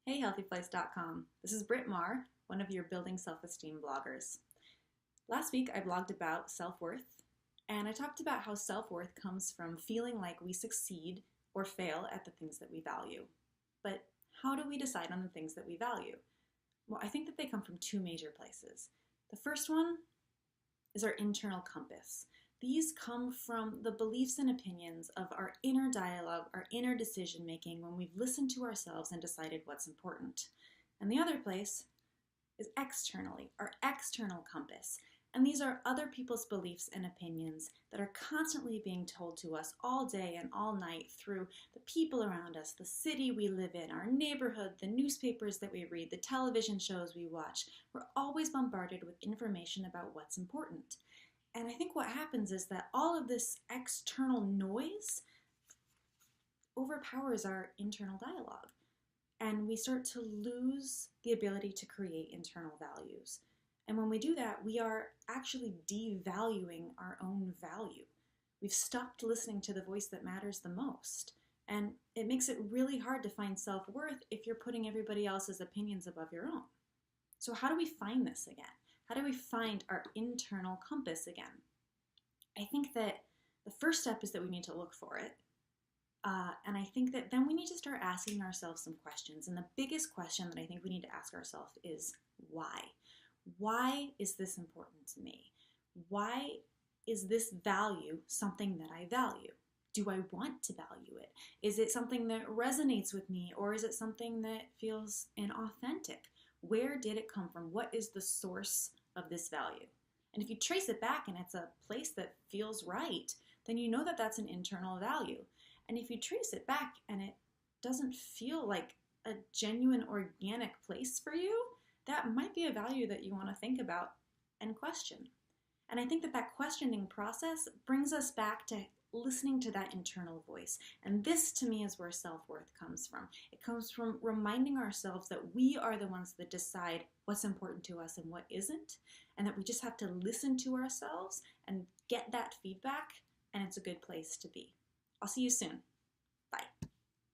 Hey, healthyplace.com. This is Britt Mahrer, one of your Building Self-Esteem bloggers. Last week, I blogged about self-worth, and I talked about how self-worth comes from feeling like we succeed or fail at the things that we value. But how do we decide on the things that we value? Well, I think that they come from two major places. The first one is our internal compass. These come from the beliefs and opinions of our inner dialogue, our inner decision making when we've listened to ourselves and decided what's important. And the other place is externally, our external compass. And these are other people's beliefs and opinions that are constantly being told to us all day and all night through the people around us, the city we live in, our neighborhood, the newspapers that we read, the television shows we watch. We're always bombarded with information about what's important. And I think what happens is that all of this external noise overpowers our internal dialogue. And we start to lose the ability to create internal values. And when we do that, we are actually devaluing our own value. We've stopped listening to the voice that matters the most. And it makes it really hard to find self-worth if you're putting everybody else's opinions above your own. So how do we find this again? How do we find our internal compass again? I think that the first step is that we need to look for it. And I think that then we need to start asking ourselves some questions. And the biggest question that I think we need to ask ourselves is why? Why is this important to me? Why is this value something that I value? Do I want to value it? Is it something that resonates with me, or is it something that feels inauthentic? Where did it come from? What is the source of this value? And if you trace it back and it's a place that feels right, then you know that that's an internal value. And if you trace it back and it doesn't feel like a genuine organic place for you, that might be a value that you want to think about and question. And I think that that questioning process brings us back to listening to that internal voice. And this, to me, is where self-worth comes from. It comes from reminding ourselves that we are the ones that decide what's important to us and what isn't, and that we just have to listen to ourselves and get that feedback, and it's a good place to be. I'll see you soon.